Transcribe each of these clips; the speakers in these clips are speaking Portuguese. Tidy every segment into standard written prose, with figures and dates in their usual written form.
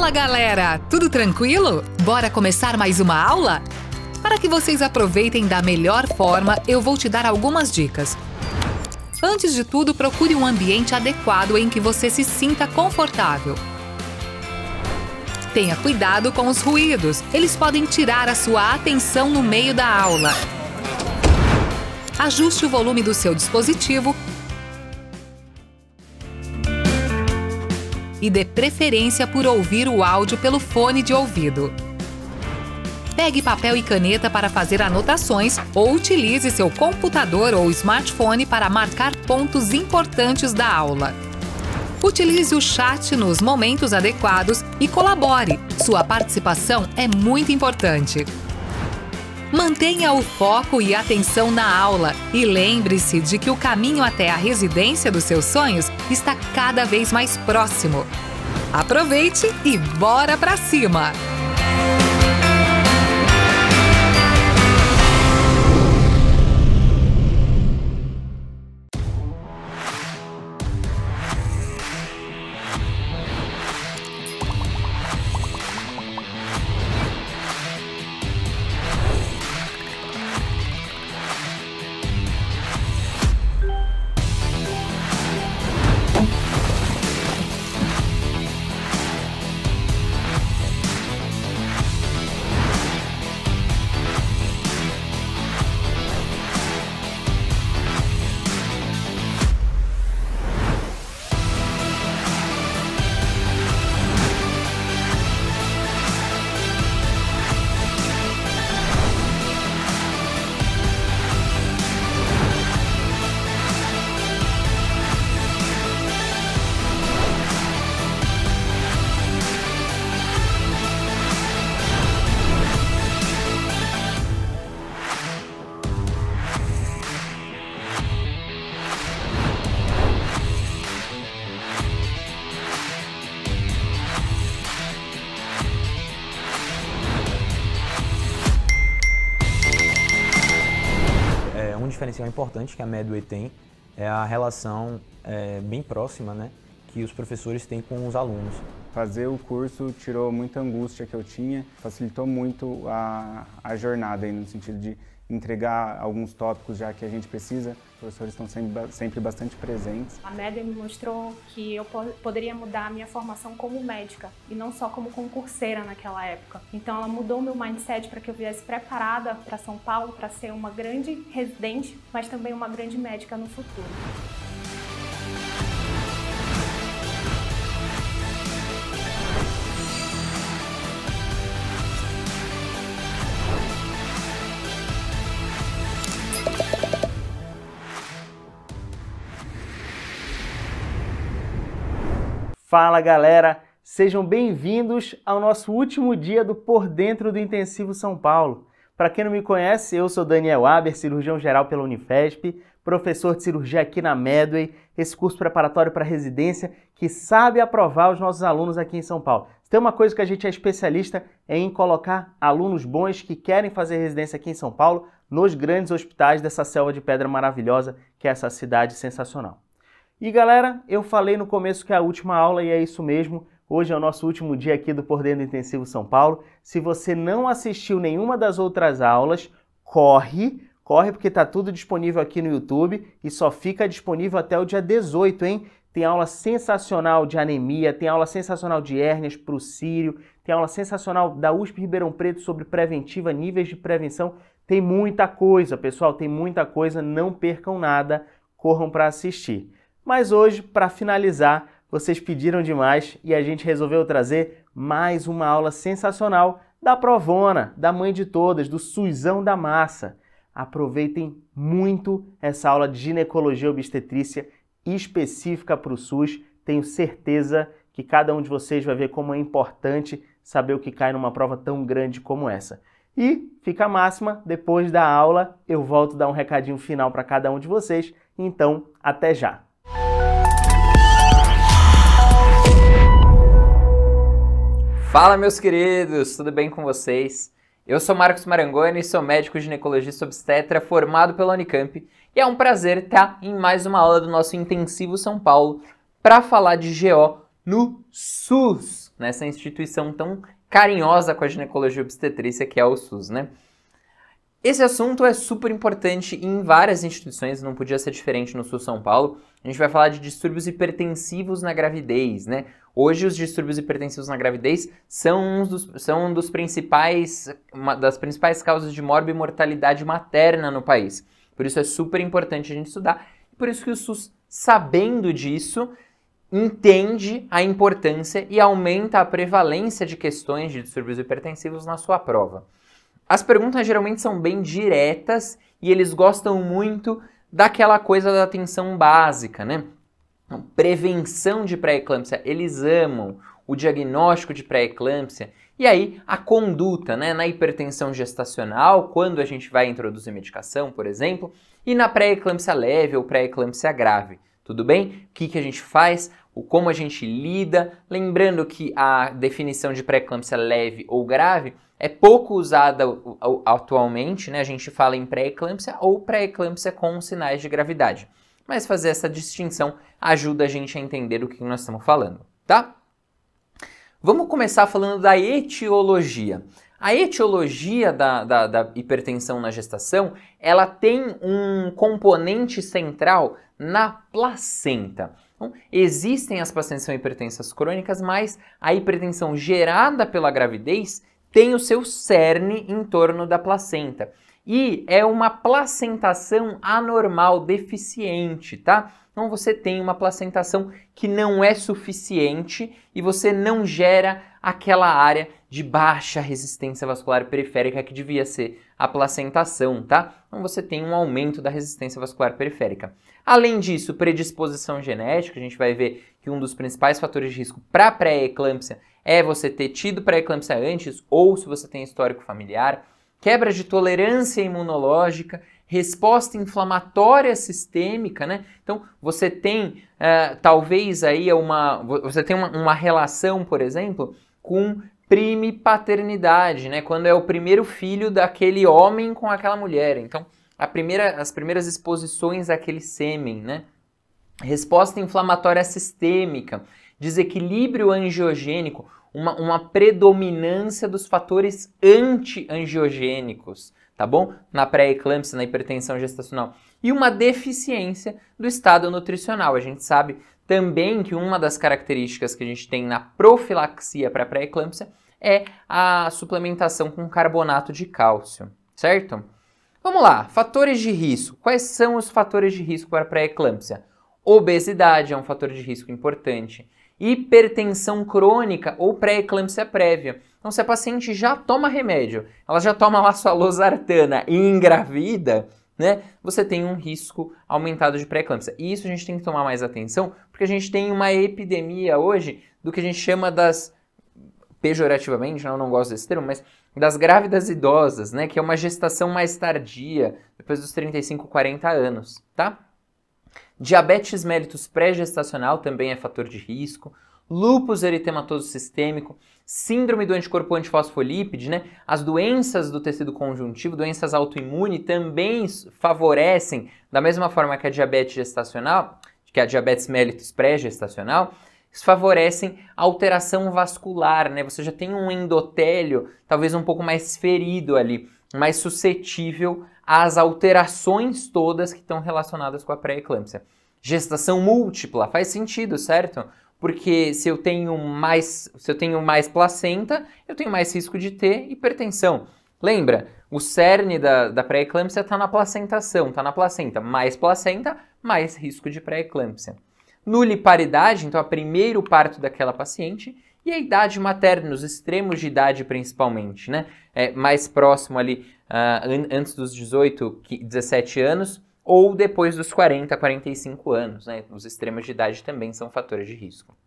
Fala, galera! Tudo tranquilo? Bora começar mais uma aula? Para que vocês aproveitem da melhor forma, eu vou te dar algumas dicas. Antes de tudo, procure um ambiente adequado em que você se sinta confortável. Tenha cuidado com os ruídos, eles podem tirar a sua atenção no meio da aula. Ajuste o volume do seu dispositivo e dê preferência por ouvir o áudio pelo fone de ouvido. Pegue papel e caneta para fazer anotações ou utilize seu computador ou smartphone para marcar pontos importantes da aula. Utilize o chat nos momentos adequados e colabore. Sua participação é muito importante. Mantenha o foco e atenção na aula e lembre-se de que o caminho até a residência dos seus sonhos está cada vez mais próximo. Aproveite e bora pra cima! Um diferencial importante que a Medway tem é a relação bem próxima, né, que os professores têm com os alunos. Fazer o curso tirou muita angústia que eu tinha, facilitou muito a jornada aí, no sentido de entregar alguns tópicos já que a gente precisa. Os professores estão sempre bastante presentes. A Medway me mostrou que eu poderia mudar a minha formação como médica e não só como concurseira naquela época. Então ela mudou o meu mindset para que eu viesse preparada para São Paulo para ser uma grande residente, mas também uma grande médica no futuro. Fala, galera! Sejam bem-vindos ao nosso último dia do Por Dentro do Intensivo São Paulo. Para quem não me conhece, eu sou Daniel Aber, cirurgião geral pela Unifesp, professor de cirurgia aqui na Medway, esse curso preparatório para residência que sabe aprovar os nossos alunos aqui em São Paulo. Se tem uma coisa que a gente é especialista é em colocar alunos bons que querem fazer residência aqui em São Paulo nos grandes hospitais dessa selva de pedra maravilhosa que é essa cidade sensacional. E galera, eu falei no começo que é a última aula e é isso mesmo. Hoje é o nosso último dia aqui do Por Dentro do Intensivo São Paulo. Se você não assistiu nenhuma das outras aulas, corre porque tá tudo disponível aqui no YouTube e só fica disponível até o dia 18, hein? Tem aula sensacional de anemia, tem aula sensacional de hérnias para o cílio, tem aula sensacional da USP Ribeirão Preto sobre preventiva, níveis de prevenção. Tem muita coisa, pessoal, tem muita coisa, não percam nada, corram para assistir. Mas hoje, para finalizar, vocês pediram demais e a gente resolveu trazer mais uma aula sensacional da Provona, da mãe de todas, do SUSão da massa. Aproveitem muito essa aula de ginecologia obstetrícia específica para o SUS. Tenho certeza que cada um de vocês vai ver como é importante saber o que cai numa prova tão grande como essa. E fica a máxima, depois da aula eu volto a dar um recadinho final para cada um de vocês, então até já! Fala, meus queridos, tudo bem com vocês? Eu sou Marcos Marangoni, sou médico ginecologista obstetra formado pela Unicamp e é um prazer estar em mais uma aula do nosso Intensivo São Paulo para falar de GO no SUS, nessa instituição tão carinhosa com a ginecologia e obstetrícia que é o SUS, né? Esse assunto é super importante em várias instituições, não podia ser diferente no SUS São Paulo. A gente vai falar de distúrbios hipertensivos na gravidez, né? Hoje os distúrbios hipertensivos na gravidez são uma das principais causas de morbimortalidade materna no país. Por isso é super importante a gente estudar. Por isso que o SUS, sabendo disso, entende a importância e aumenta a prevalência de questões de distúrbios hipertensivos na sua prova. As perguntas geralmente são bem diretas e eles gostam muito daquela coisa da atenção básica, né? Então, prevenção de pré-eclâmpsia, eles amam o diagnóstico de pré-eclâmpsia e aí a conduta, né? Na hipertensão gestacional, quando a gente vai introduzir medicação, por exemplo, e na pré-eclâmpsia leve ou pré-eclâmpsia grave. Tudo bem? O que a gente faz? Como a gente lida? Lembrando que a definição de pré-eclâmpsia leve ou grave é pouco usada atualmente, né? A gente fala em pré-eclâmpsia ou pré-eclâmpsia com sinais de gravidade. Mas fazer essa distinção ajuda a gente a entender o que nós estamos falando, tá? Vamos começar falando da etiologia. A etiologia da hipertensão na gestação, ela tem um componente central na placenta. Então, existem as pacientes que são hipertensas crônicas, mas a hipertensão gerada pela gravidez tem o seu cerne em torno da placenta. E é uma placentação anormal, deficiente, tá? Então você tem uma placentação que não é suficiente e você não gera aquela área de baixa resistência vascular periférica que devia ser a placentação, tá? Então você tem um aumento da resistência vascular periférica. Além disso, predisposição genética, a gente vai ver que um dos principais fatores de risco para pré-eclâmpsia é você ter tido pré-eclâmpsia antes ou se você tem histórico familiar, quebra de tolerância imunológica, resposta inflamatória sistêmica, né? Então, você tem talvez aí uma relação, por exemplo, com primipaternidade, né? Quando é o primeiro filho daquele homem com aquela mulher. Então, as primeiras exposições àquele sêmen, né? Resposta inflamatória sistêmica, desequilíbrio angiogênico, uma predominância dos fatores anti-angiogênicos, tá bom? Na pré-eclâmpsia, na hipertensão gestacional. E uma deficiência do estado nutricional. A gente sabe também que uma das características que a gente tem na profilaxia para pré-eclâmpsia é a suplementação com carbonato de cálcio, certo? Vamos lá, fatores de risco. Quais são os fatores de risco para pré-eclâmpsia? Obesidade é um fator de risco importante. Hipertensão crônica ou pré-eclâmpsia prévia. Então, se a paciente já toma remédio, ela já toma lá sua losartana e engravida, né, você tem um risco aumentado de pré-eclâmpsia. E isso a gente tem que tomar mais atenção, porque a gente tem uma epidemia hoje do que a gente chama das, pejorativamente, eu não gosto desse termo, mas das grávidas idosas, né, que é uma gestação mais tardia, depois dos 35, 40 anos, tá? Diabetes mellitus pré-gestacional também é fator de risco, lúpus eritematoso sistêmico, síndrome do anticorpo antifosfolípide, né? As doenças do tecido conjuntivo, doenças autoimunes também favorecem, da mesma forma que a diabetes gestacional, que a diabetes mellitus pré-gestacional, favorecem alteração vascular, né? Você já tem um endotélio talvez um pouco mais ferido ali, mais suscetível às alterações todas que estão relacionadas com a pré-eclâmpsia. Gestação múltipla, faz sentido, certo? Porque se eu tenho mais placenta, eu tenho mais risco de ter hipertensão. Lembra, o cerne da pré-eclâmpsia está na placentação, está na placenta. Mais placenta, mais risco de pré-eclâmpsia. Nuliparidade, então, é o primeiro parto daquela paciente, e a idade materna, os extremos de idade principalmente, né? Mais próximo ali, antes dos 18, 17 anos, ou depois dos 40, 45 anos, né? Os extremos de idade também são fatores de risco.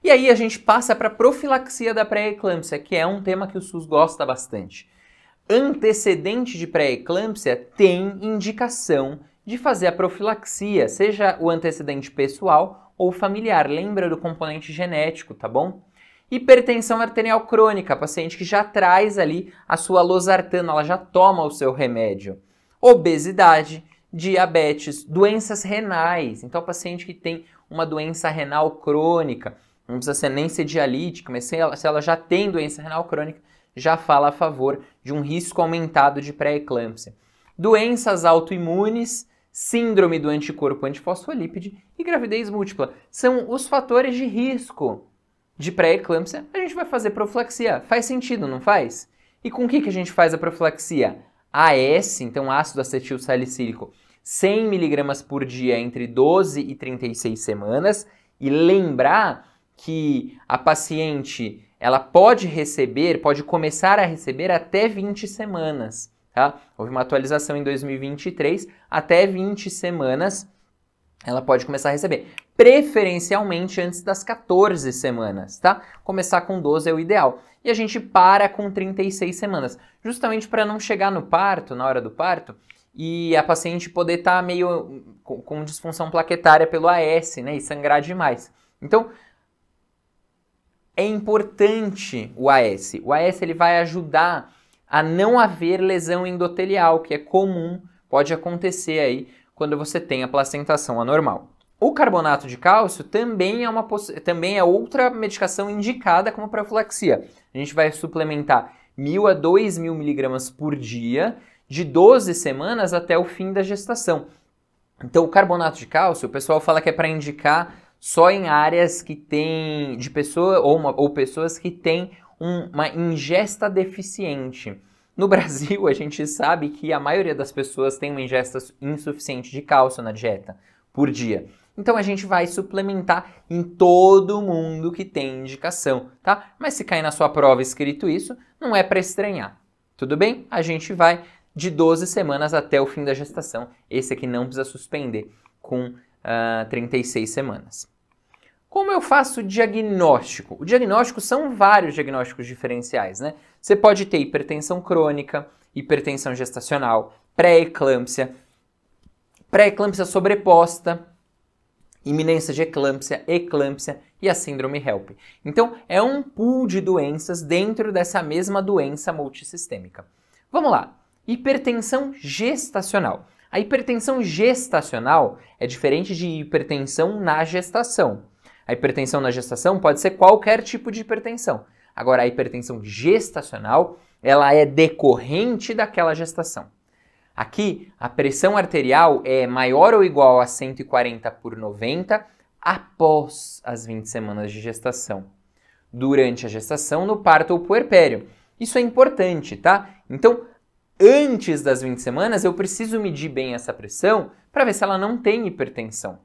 E aí a gente passa para a profilaxia da pré-eclâmpsia, que é um tema que o SUS gosta bastante. Antecedente de pré-eclâmpsia tem indicação de fazer a profilaxia, seja o antecedente pessoal ou familiar. Lembra do componente genético, tá bom? Hipertensão arterial crônica, paciente que já traz ali a sua losartana, ela já toma o seu remédio. Obesidade, diabetes, doenças renais. Então, a paciente que tem uma doença renal crônica, não precisa nem ser dialítica, mas se ela já tem doença renal crônica, já fala a favor de um risco aumentado de pré-eclâmpsia. Doenças autoimunes, síndrome do anticorpo antifosfolípide e gravidez múltipla são os fatores de risco de pré-eclâmpsia. A gente vai fazer profilaxia. Faz sentido, não faz? E com o que a gente faz a profilaxia? AS, então ácido acetil salicílico, 100 mg por dia entre 12 e 36 semanas. E lembrar que a paciente ela pode começar a receber até 20 semanas. Tá? Houve uma atualização em 2023, até 20 semanas ela pode começar a receber. Preferencialmente antes das 14 semanas, tá? Começar com 12 é o ideal. E a gente para com 36 semanas, justamente para não chegar no parto, na hora do parto, e a paciente poder estar meio com disfunção plaquetária pelo AS, né? E sangrar demais. Então, é importante o AS. O AS ele vai ajudar a não haver lesão endotelial, que é comum, pode acontecer aí quando você tem a placentação anormal. O carbonato de cálcio também é outra medicação indicada como profilaxia. A gente vai suplementar 1.000 a 2.000 miligramas por dia, de 12 semanas até o fim da gestação. Então, o carbonato de cálcio, o pessoal fala que é para indicar só em áreas que tem de pessoa ou pessoas que têm uma ingesta deficiente. No Brasil, a gente sabe que a maioria das pessoas tem uma ingesta insuficiente de cálcio na dieta por dia. Então, a gente vai suplementar em todo mundo que tem indicação, tá? Mas se cair na sua prova escrito isso, não é para estranhar. Tudo bem? A gente vai de 12 semanas até o fim da gestação. Esse aqui não precisa suspender com 36 semanas. Como eu faço o diagnóstico? O diagnóstico são vários diagnósticos diferenciais, né? Você pode ter hipertensão crônica, hipertensão gestacional, pré-eclâmpsia sobreposta, iminência de eclâmpsia, eclâmpsia e a síndrome HELP. Então, é um pool de doenças dentro dessa mesma doença multissistêmica. Vamos lá. Hipertensão gestacional. A hipertensão gestacional é diferente de hipertensão na gestação. A hipertensão na gestação pode ser qualquer tipo de hipertensão. Agora, a hipertensão gestacional, ela é decorrente daquela gestação. Aqui, a pressão arterial é maior ou igual a 140/90 após as 20 semanas de gestação. Durante a gestação, no parto ou puerpério. Isso é importante, tá? Então, antes das 20 semanas, eu preciso medir bem essa pressão para ver se ela não tem hipertensão.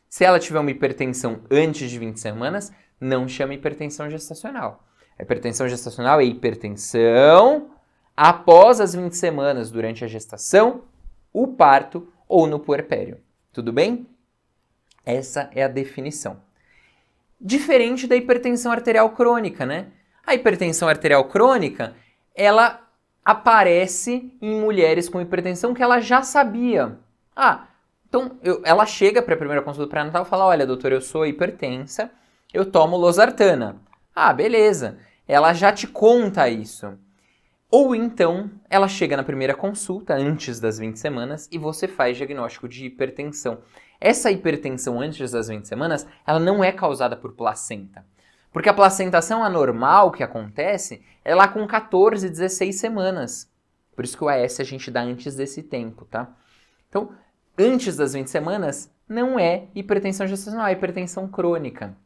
Se ela tiver uma hipertensão antes de 20 semanas, não chama hipertensão gestacional. A hipertensão gestacional é hipertensão após as 20 semanas, durante a gestação, o parto ou no puerpério. Tudo bem? Essa é a definição. Diferente da hipertensão arterial crônica, né? A hipertensão arterial crônica, ela aparece em mulheres com hipertensão que ela já sabia. Então, ela chega para a primeira consulta pré-natal e fala, olha, doutor, eu sou hipertensa, eu tomo losartana. Beleza. Ela já te conta isso. Ou então, ela chega na primeira consulta, antes das 20 semanas, e você faz diagnóstico de hipertensão. Essa hipertensão antes das 20 semanas, ela não é causada por placenta. Porque a placentação anormal que acontece é lá com 14, 16 semanas. Por isso que o AS a gente dá antes desse tempo, tá? Então, antes das 20 semanas, não é hipertensão gestacional, é hipertensão crônica.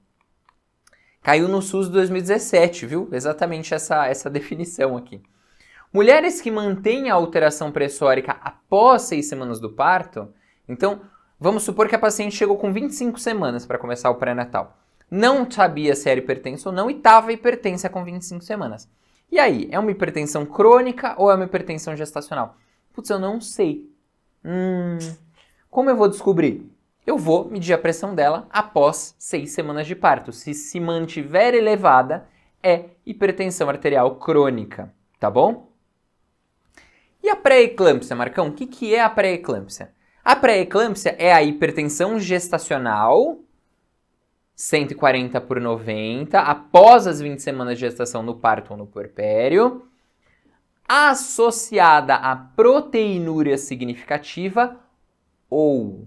Caiu no SUS de 2017, viu? Exatamente essa definição aqui. Mulheres que mantêm a alteração pressórica após 6 semanas do parto, então, vamos supor que a paciente chegou com 25 semanas para começar o pré-natal. Não sabia se era hipertensa ou não e estava hipertensa com 25 semanas. E aí, é uma hipertensão crônica ou é uma hipertensão gestacional? Putz, eu não sei. Como eu vou descobrir? Eu vou medir a pressão dela após 6 semanas de parto. Se mantiver elevada, é hipertensão arterial crônica, tá bom? E a pré-eclâmpsia, Marcão? O que é a pré-eclâmpsia? A pré-eclâmpsia é a hipertensão gestacional, 140/90, após as 20 semanas de gestação no parto ou no puerpério, associada a proteinúria significativa ou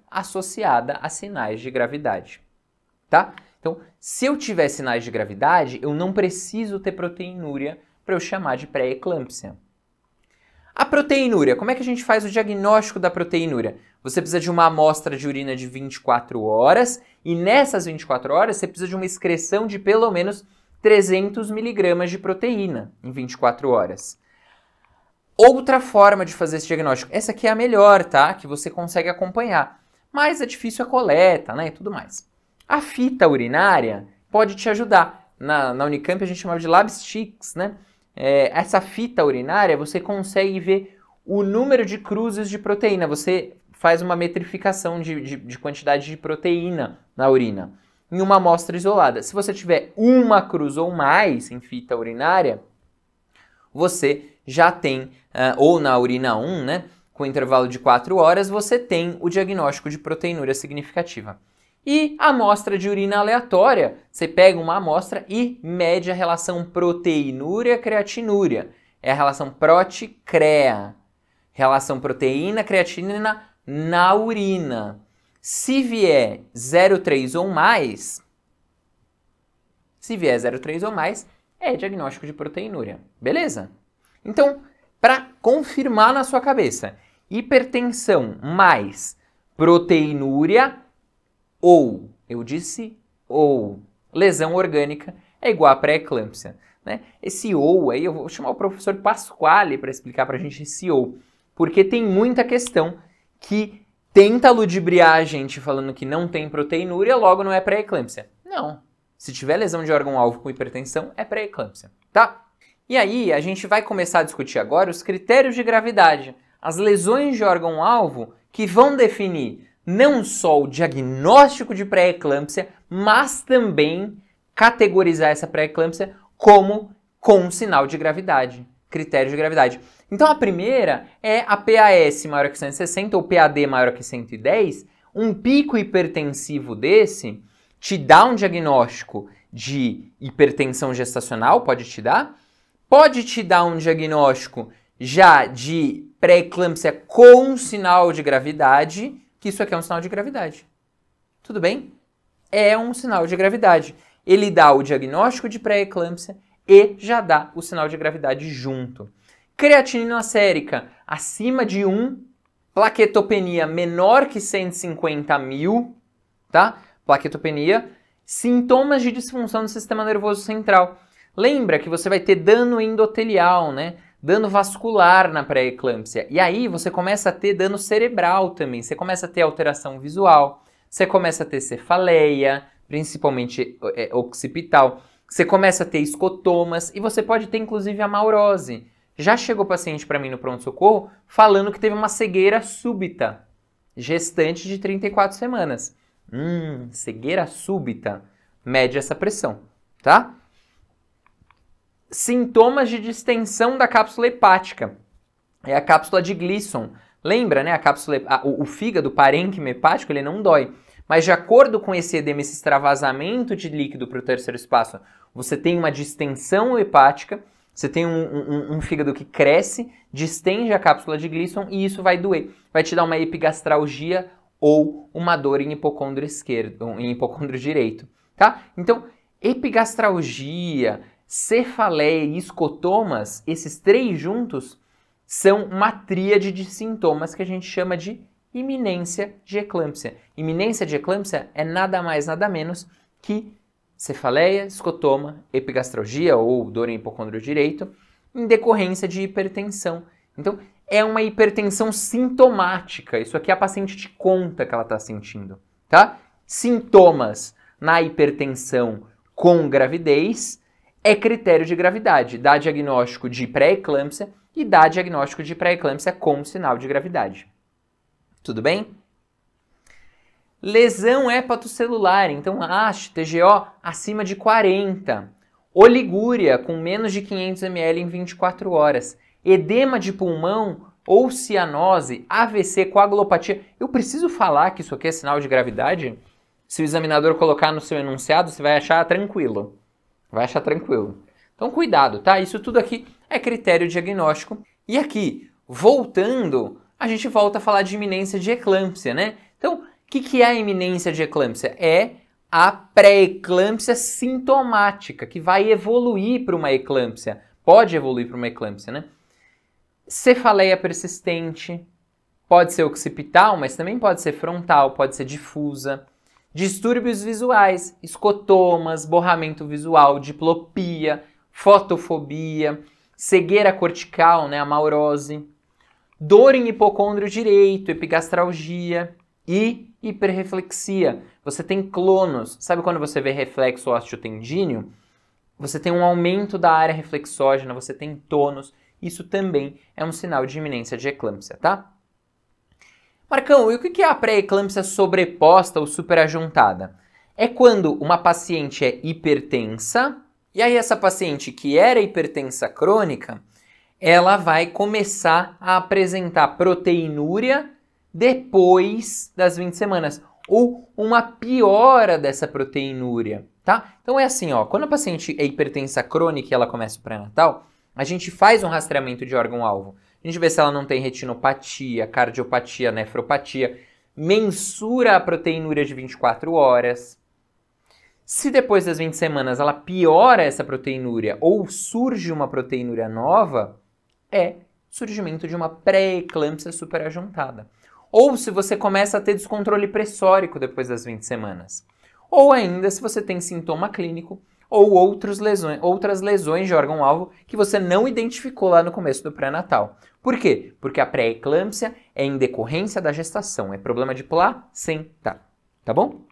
associada a sinais de gravidade, tá? Então, se eu tiver sinais de gravidade, eu não preciso ter proteinúria para eu chamar de pré-eclâmpsia. A proteinúria, como é que a gente faz o diagnóstico da proteinúria? Você precisa de uma amostra de urina de 24 horas e nessas 24 horas você precisa de uma excreção de pelo menos 300 miligramas de proteína em 24 horas. Outra forma de fazer esse diagnóstico, essa aqui é a melhor, tá? Que você consegue acompanhar, mas é difícil a coleta, né, e tudo mais. A fita urinária pode te ajudar. Na Unicamp a gente chamava de Labsticks, né? Essa fita urinária você consegue ver o número de cruzes de proteína. Você faz uma metrificação de quantidade de proteína na urina em uma amostra isolada. Se você tiver uma cruz ou mais em fita urinária, você já tem, ou na urina 1, né, com intervalo de 4 horas, você tem o diagnóstico de proteinúria significativa. E a amostra de urina aleatória, você pega uma amostra e mede a relação proteinúria-creatinúria. É a relação prot-crea. Relação proteína-creatinina na urina. Se vier 0,3 ou mais, é diagnóstico de proteinúria. Beleza? Então, para confirmar na sua cabeça, hipertensão mais proteinúria ou, eu disse ou, lesão orgânica é igual a pré-eclâmpsia, né? Esse ou aí, eu vou chamar o professor Pasquale para explicar para a gente esse ou, porque tem muita questão que tenta ludibriar a gente falando que não tem proteinúria, logo não é pré-eclâmpsia. Não. Se tiver lesão de órgão-alvo com hipertensão, é pré-eclâmpsia, tá? E aí, a gente vai começar a discutir agora os critérios de gravidade, as lesões de órgão-alvo que vão definir não só o diagnóstico de pré-eclâmpsia, mas também categorizar essa pré-eclâmpsia como com sinal de gravidade, critério de gravidade. Então a primeira é a PAS maior que 160 ou PAD maior que 110. Um pico hipertensivo desse te dá um diagnóstico de hipertensão gestacional, pode te dar um diagnóstico já de pré-eclâmpsia com sinal de gravidade, que isso aqui é um sinal de gravidade. Tudo bem? É um sinal de gravidade. Ele dá o diagnóstico de pré-eclâmpsia e já dá o sinal de gravidade junto. Creatinina sérica acima de 1, plaquetopenia menor que 150 mil, tá? Plaquetopenia, sintomas de disfunção do sistema nervoso central. Lembra que você vai ter dano endotelial, né? Dano vascular na pré-eclâmpsia. E aí você começa a ter dano cerebral também. Você começa a ter alteração visual, você começa a ter cefaleia, principalmente occipital. Você começa a ter escotomas e você pode ter inclusive amaurose. Já chegou paciente para mim no pronto-socorro falando que teve uma cegueira súbita, gestante de 34 semanas. Cegueira súbita. Mede essa pressão, tá? Sintomas de distensão da cápsula hepática. É a cápsula de Gleason. Lembra, né? O fígado, o parênquima hepático, ele não dói. Mas de acordo com esse edema, esse extravasamento de líquido para o terceiro espaço, você tem uma distensão hepática, você tem um fígado que cresce, distende a cápsula de Gleason e isso vai doer. Vai te dar uma epigastralgia ou uma dor em hipocôndrio esquerdo, em hipocôndrio direito, tá? Então, epigastralgia, cefaleia e escotomas, esses três juntos, são uma tríade de sintomas que a gente chama de iminência de eclâmpsia. Iminência de eclâmpsia é nada mais, nada menos que cefaleia, escotoma, epigastralgia ou dor em hipocôndrio direito, em decorrência de hipertensão. Então, é uma hipertensão sintomática. Isso aqui a paciente te conta que ela está sentindo, tá? Sintomas na hipertensão com gravidez é critério de gravidade. Dá diagnóstico de pré-eclâmpsia e dá diagnóstico de pré-eclâmpsia com sinal de gravidade. Tudo bem? Lesão hepatocelular, então ASH, TGO acima de 40. Oligúria com menos de 500 ml em 24 horas. Edema de pulmão ou cianose, AVC, coagulopatia. Eu preciso falar que isso aqui é sinal de gravidade? Se o examinador colocar no seu enunciado, você vai achar tranquilo. Vai achar tranquilo. Então cuidado, tá? Isso tudo aqui é critério diagnóstico. E aqui, voltando a gente volta a falar de iminência de eclâmpsia, né? Então, o que é a iminência de eclâmpsia? É a pré-eclâmpsia sintomática, que vai evoluir para uma eclâmpsia. Pode evoluir para uma eclâmpsia, né? Cefaleia persistente, pode ser occipital, mas também pode ser frontal, pode ser difusa. Distúrbios visuais, escotomas, borramento visual, diplopia, fotofobia, cegueira cortical, né, amaurose, dor em hipocôndrio direito, epigastralgia e hiperreflexia. Você tem clonos. Sabe quando você vê reflexo osteotendíneo? Você tem um aumento da área reflexógena, você tem tônus. Isso também é um sinal de iminência de eclâmpsia, tá? Marcão, e o que é a pré-eclâmpsia sobreposta ou superajuntada? É quando uma paciente é hipertensa, e aí essa paciente que era hipertensa crônica, ela vai começar a apresentar proteinúria depois das 20 semanas, ou uma piora dessa proteinúria, tá? Então é assim, ó, quando a paciente é hipertensa crônica e ela começa o pré-natal, a gente faz um rastreamento de órgão-alvo. A gente vê se ela não tem retinopatia, cardiopatia, nefropatia, mensura a proteinúria de 24 horas. Se depois das 20 semanas ela piora essa proteinúria ou surge uma proteinúria nova, é surgimento de uma pré-eclâmpsia superajuntada. Ou se você começa a ter descontrole pressórico depois das 20 semanas. Ou ainda se você tem sintoma clínico ou outras lesões de órgão-alvo que você não identificou lá no começo do pré-natal. Por quê? Porque a pré-eclâmpsia é em decorrência da gestação, é problema de placenta, tá bom?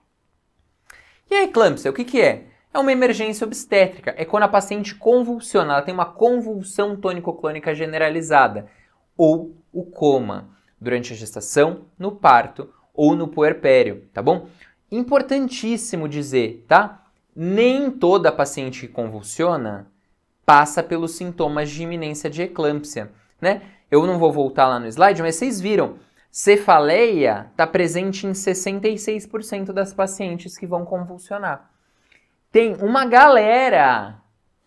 E a eclâmpsia, o que é? É uma emergência obstétrica, é quando a paciente convulsiona, ela tem uma convulsão tônico-clônica generalizada, ou o coma, durante a gestação, no parto ou no puerpério, tá bom? Importantíssimo dizer, tá? Nem toda paciente que convulsiona passa pelos sintomas de iminência de eclâmpsia, né? Eu não vou voltar lá no slide, mas vocês viram, cefaleia está presente em 66% das pacientes que vão convulsionar. Tem uma galera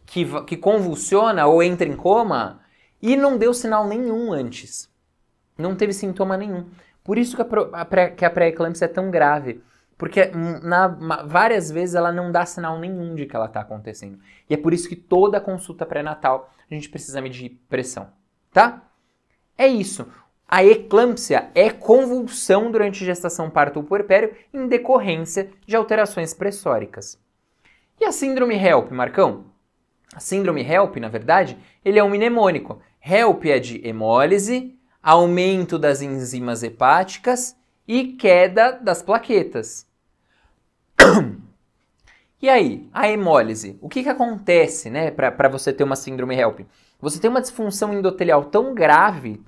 que convulsiona ou entra em coma e não deu sinal nenhum antes. Não teve sintoma nenhum. Por isso que a pré-eclâmpsia é tão grave. Porque várias vezes ela não dá sinal nenhum de que ela está acontecendo. E é por isso que toda consulta pré-natal a gente precisa medir pressão, tá? É isso. A eclâmpsia é convulsão durante gestação, parto ou puerpério em decorrência de alterações pressóricas. E a síndrome HELP, Marcão? A síndrome HELP, na verdade, ele é um mnemônico. HELP é de hemólise, aumento das enzimas hepáticas e queda das plaquetas. E aí, a hemólise? O que acontece, né, para você ter uma síndrome HELP? Você tem uma disfunção endotelial tão grave,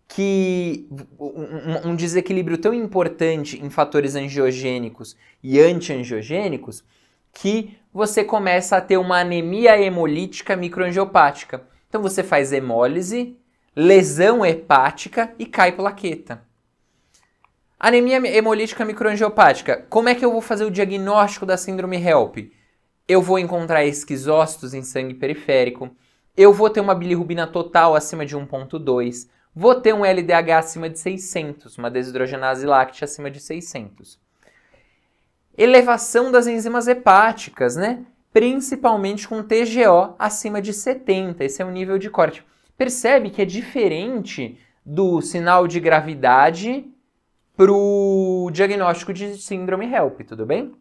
que um desequilíbrio tão importante em fatores angiogênicos e antiangiogênicos, que você começa a ter uma anemia hemolítica microangiopática. Então você faz hemólise, lesão hepática e cai plaqueta. Anemia hemolítica microangiopática. Como é que eu vou fazer o diagnóstico da síndrome HELP? Eu vou encontrar esquizócitos em sangue periférico. Eu vou ter uma bilirrubina total acima de 1,2. Vou ter um LDH acima de 600, uma desidrogenase láctea acima de 600. Elevação das enzimas hepáticas, né? Principalmente com TGO acima de 70. Esse é o nível de corte. Percebe que é diferente do sinal de gravidade para o diagnóstico de síndrome HELP, tudo bem?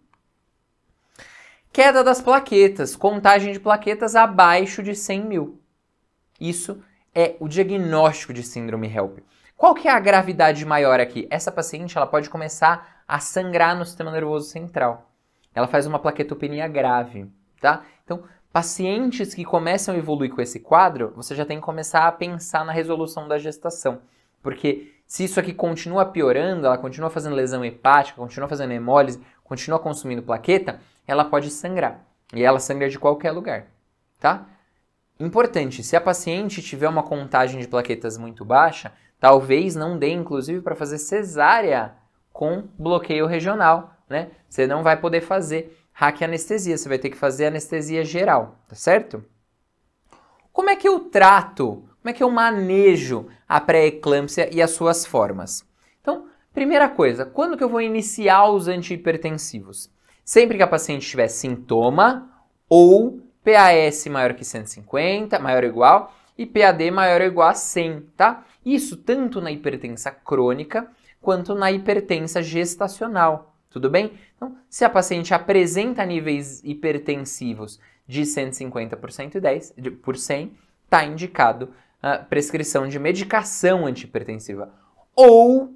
Queda das plaquetas, contagem de plaquetas abaixo de 100 mil. Isso é o diagnóstico de síndrome HELP. Qual que é a gravidade maior aqui? Essa paciente ela pode começar a sangrar no sistema nervoso central. Ela faz uma plaquetopenia grave, tá? Então, pacientes que começam a evoluir com esse quadro, você já tem que começar a pensar na resolução da gestação. Porque se isso aqui continua piorando, ela continua fazendo lesão hepática, continua fazendo hemólise, continua consumindo plaqueta, ela pode sangrar. E ela sangra de qualquer lugar, tá? Importante, se a paciente tiver uma contagem de plaquetas muito baixa, talvez não dê, inclusive, para fazer cesárea com bloqueio regional, né? Você não vai poder fazer raquianestesia, você vai ter que fazer anestesia geral, tá certo? Como é que eu trato Como é que eu manejo a pré-eclâmpsia e as suas formas? Então, primeira coisa, quando que eu vou iniciar os antihipertensivos? Sempre que a paciente tiver sintoma ou PAS maior que 150, maior ou igual, e PAD maior ou igual a 100, tá? Isso tanto na hipertensa crônica quanto na hipertensa gestacional, tudo bem? Então, se a paciente apresenta níveis hipertensivos de 150 por 110, por 100, está indicado a prescrição de medicação antihipertensiva. Ou,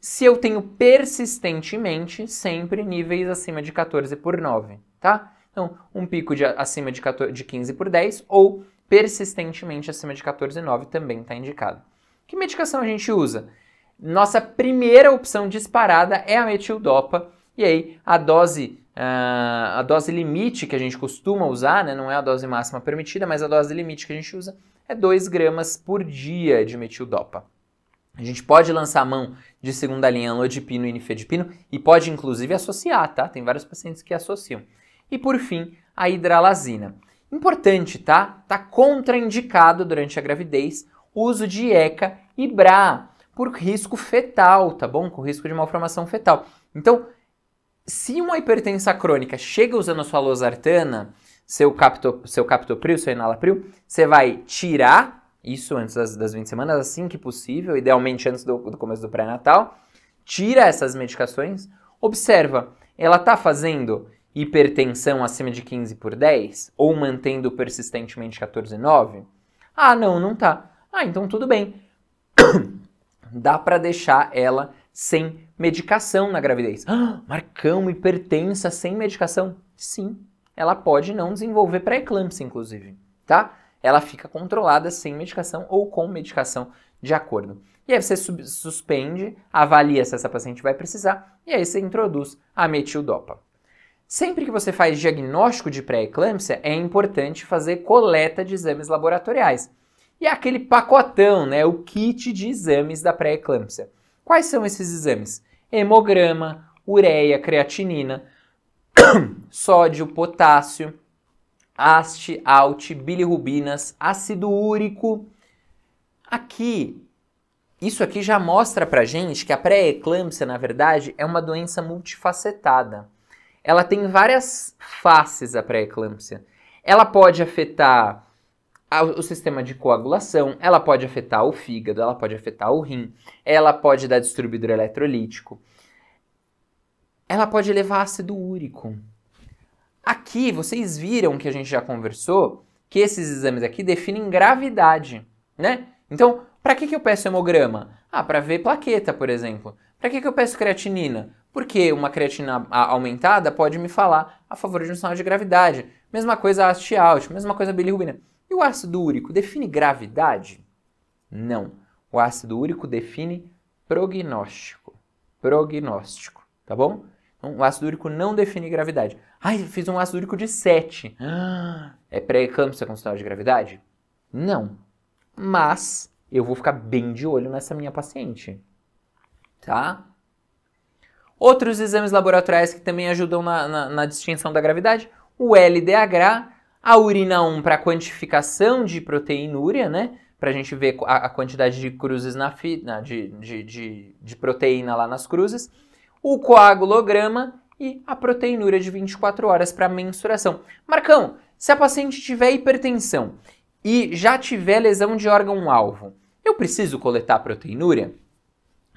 se eu tenho persistentemente, sempre níveis acima de 14 por 9, tá? Então, um pico acima de 15 por 10 ou persistentemente acima de 14,9 também está indicado. Que medicação a gente usa? Nossa primeira opção disparada é a metildopa, e aí a dose limite que a gente costuma usar, né, não é a dose máxima permitida, mas a dose limite que a gente usa é 2 gramas por dia de metildopa. A gente pode lançar a mão de segunda linha amlodipino e nifedipino e pode inclusive associar, tá? Tem vários pacientes que associam. E por fim, a hidralazina. Importante, tá? Tá contraindicado durante a gravidez o uso de ECA e BRA por risco fetal, tá bom? Com risco de malformação fetal. Então, se uma hipertensa crônica chega usando a sua losartana, seu captopril, seu enalapril, você vai tirar isso antes das 20 semanas, assim que possível, idealmente antes do começo do pré-natal. Tira essas medicações, observa, ela está fazendo hipertensão acima de 15 por 10? Ou mantendo persistentemente 14,9? Ah, não tá. Ah, então tudo bem. Dá para deixar ela sem medicação na gravidez. Ah, Marcão, hipertensa sem medicação? Sim, ela pode não desenvolver pré-eclâmpsia, inclusive, tá? Ela fica controlada sem medicação ou com medicação de acordo. E aí você suspende, avalia se essa paciente vai precisar, e aí você introduz a metildopa. Sempre que você faz diagnóstico de pré-eclâmpsia, é importante fazer coleta de exames laboratoriais. E é aquele pacotão, né, o kit de exames da pré-eclâmpsia. Quais são esses exames? Hemograma, ureia, creatinina, sódio, potássio, AST, ALT, bilirrubinas, ácido úrico. Isso aqui já mostra pra gente que a pré-eclâmpsia, na verdade, é uma doença multifacetada. Ela tem várias faces, a pré-eclâmpsia. Ela pode afetar o sistema de coagulação, ela pode afetar o fígado, ela pode afetar o rim, ela pode dar distúrbio hidroeletrolítico, ela pode levar ácido úrico. Aqui, vocês viram que a gente já conversou que esses exames aqui definem gravidade, né? Então, para que eu peço hemograma? Ah, para ver plaqueta, por exemplo. Para que eu peço creatinina? Porque uma creatina aumentada pode me falar a favor de um sinal de gravidade. Mesma coisa a AST-ALT, mesma coisa a bilirrubina. E o ácido úrico define gravidade? Não. O ácido úrico define prognóstico. Prognóstico, tá bom? Então, o ácido úrico não define gravidade. Ai, eu fiz um ácido úrico de 7. É pré-eclâmpsia com sinal de gravidade? Não. Mas eu vou ficar bem de olho nessa minha paciente. Tá? Outros exames laboratoriais que também ajudam na distinção da gravidade. O LDH, a urina 1 para quantificação de proteinúria, né? Para a gente ver a quantidade de cruzes de proteína lá nas cruzes. O coagulograma e a proteinúria de 24 horas para mensuração. Marcão, se a paciente tiver hipertensão e já tiver lesão de órgão-alvo, eu preciso coletar a proteinúria?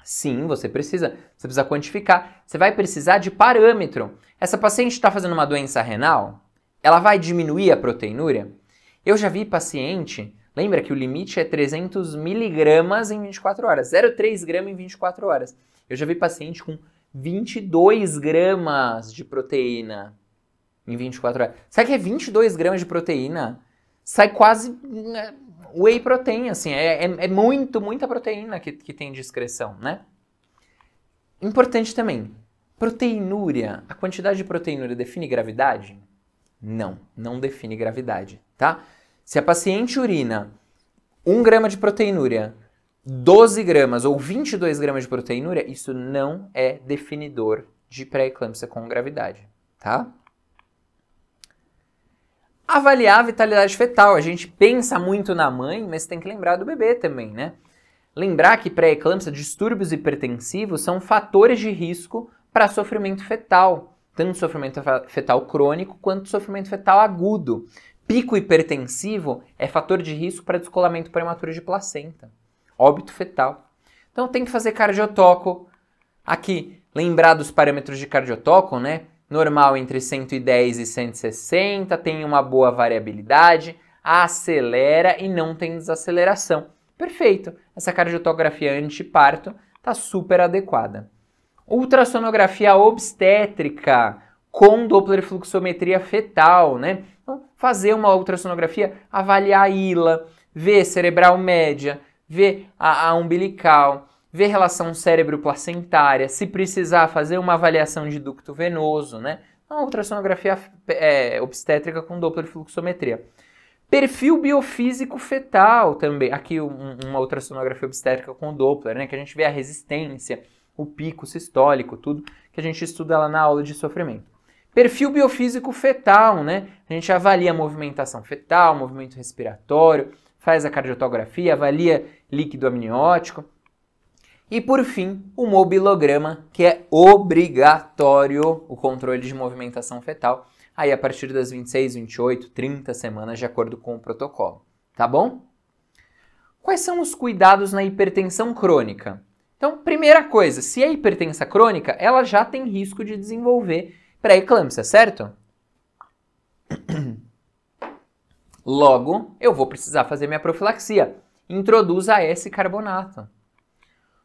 Sim, você precisa. Você precisa quantificar. Você vai precisar de parâmetro. Essa paciente está fazendo uma doença renal? Ela vai diminuir a proteinúria? Eu já vi paciente, lembra que o limite é 300 miligramas em 24 horas, 0,3 grama em 24 horas. Eu já vi paciente com 22 gramas de proteína em 24 horas. Sabe o que é 22 gramas de proteína? Sai quase whey protein, assim, é muita proteína que tem de excreção, né? Importante também, proteinúria, a quantidade de proteinúria define gravidade? Não define gravidade, tá? Se a paciente urina 1 grama de proteinúria, 12 gramas ou 22 gramas de proteinúria, isso não é definidor de pré-eclâmpsia com gravidade, tá? Avaliar a vitalidade fetal. A gente pensa muito na mãe, mas tem que lembrar do bebê também, né? Lembrar que pré-eclâmpsia, distúrbios hipertensivos são fatores de risco para sofrimento fetal, tanto sofrimento fetal crônico quanto sofrimento fetal agudo. Pico hipertensivo é fator de risco para descolamento prematuro de placenta, óbito fetal. Então tem que fazer cardiotoco. Aqui, lembrar dos parâmetros de cardiotoco, né? Normal entre 110 e 160, tem uma boa variabilidade, acelera e não tem desaceleração. Perfeito, essa cardiotografia antiparto está super adequada. Ultrassonografia obstétrica com dopplerfluxometria fetal, né? Então, fazer uma ultrassonografia, avaliar a ILA, ver cerebral média, ver a umbilical, ver relação cérebro-placentária, se precisar fazer uma avaliação de ducto venoso, né? Então, ultrassonografia obstétrica com dopplerfluxometria. Perfil biofísico fetal também. Aqui uma ultrassonografia obstétrica com Doppler, né? Que a gente vê a resistência, o pico sistólico, tudo que a gente estuda lá na aula de sofrimento. Perfil biofísico fetal, né? A gente avalia a movimentação fetal, movimento respiratório, faz a cardiotografia, avalia líquido amniótico. E por fim, o mobilograma, que é obrigatório o controle de movimentação fetal, aí a partir das 26, 28, 30 semanas, de acordo com o protocolo, tá bom? Quais são os cuidados na hipertensão crônica? Então, primeira coisa, se é hipertensa crônica, ela já tem risco de desenvolver pré-eclâmpsia, certo? Logo, eu vou precisar fazer minha profilaxia. Introduza S-carbonato.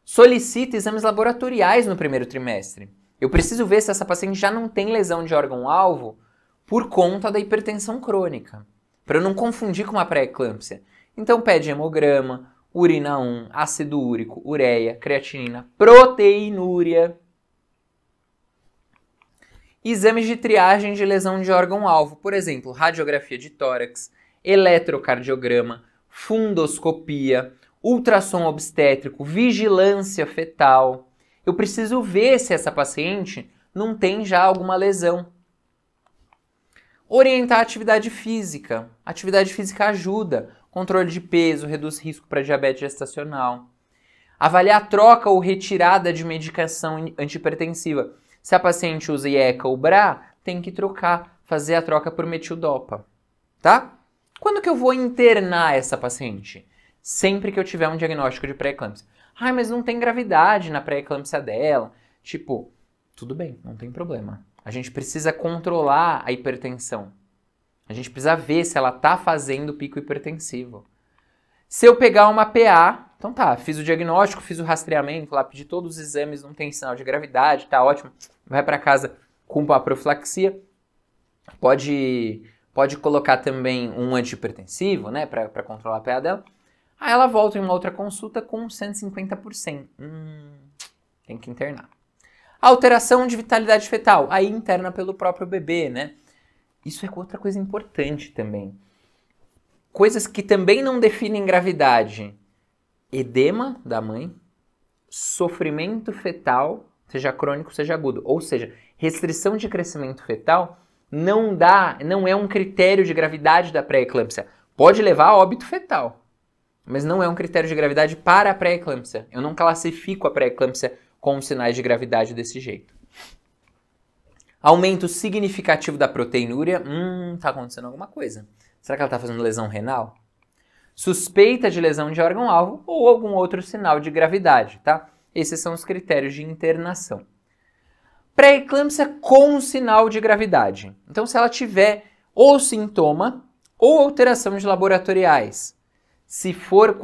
Solicita exames laboratoriais no primeiro trimestre. Eu preciso ver se essa paciente já não tem lesão de órgão-alvo por conta da hipertensão crônica, para eu não confundir com uma pré-eclâmpsia. Então pede hemograma, urina 1, ácido úrico, ureia, creatinina, proteinúria. Exames de triagem de lesão de órgão-alvo, por exemplo, radiografia de tórax, eletrocardiograma, fundoscopia, ultrassom obstétrico, vigilância fetal. Eu preciso ver se essa paciente não tem já alguma lesão. Orientar a atividade física. Atividade física ajuda. Controle de peso, reduz risco para diabetes gestacional. Avaliar a troca ou retirada de medicação antihipertensiva. Se a paciente usa IECA ou BRA, tem que trocar, fazer a troca por metildopa. Tá? Quando que eu vou internar essa paciente? Sempre que eu tiver um diagnóstico de pré-eclâmpsia. Ai, mas não tem gravidade na pré-eclâmpsia dela. Tipo, tudo bem, não tem problema. A gente precisa controlar a hipertensão. A gente precisa ver se ela está fazendo pico hipertensivo. Se eu pegar uma PA, então tá, fiz o diagnóstico, fiz o rastreamento, lá pedi todos os exames, não tem sinal de gravidade, tá ótimo. Vai para casa com a profilaxia. Pode colocar também um antihipertensivo, né, para controlar a PA dela. Aí ela volta em uma outra consulta com 150%. Tem que internar. Alteração de vitalidade fetal. Aí interna pelo próprio bebê, né? Isso é outra coisa importante também. Coisas que também não definem gravidade. Edema da mãe, sofrimento fetal, seja crônico, seja agudo. Ou seja, restrição de crescimento fetal não é um critério de gravidade da pré-eclâmpsia. Pode levar a óbito fetal, mas não é um critério de gravidade para a pré-eclâmpsia. Eu não classifico a pré-eclâmpsia com sinais de gravidade desse jeito. Aumento significativo da proteinúria. Tá acontecendo alguma coisa. Será que ela está fazendo lesão renal? Suspeita de lesão de órgão-alvo ou algum outro sinal de gravidade, tá? Esses são os critérios de internação. Pré-eclâmpsia com sinal de gravidade. Então, se ela tiver ou sintoma ou alteração de laboratoriais, se for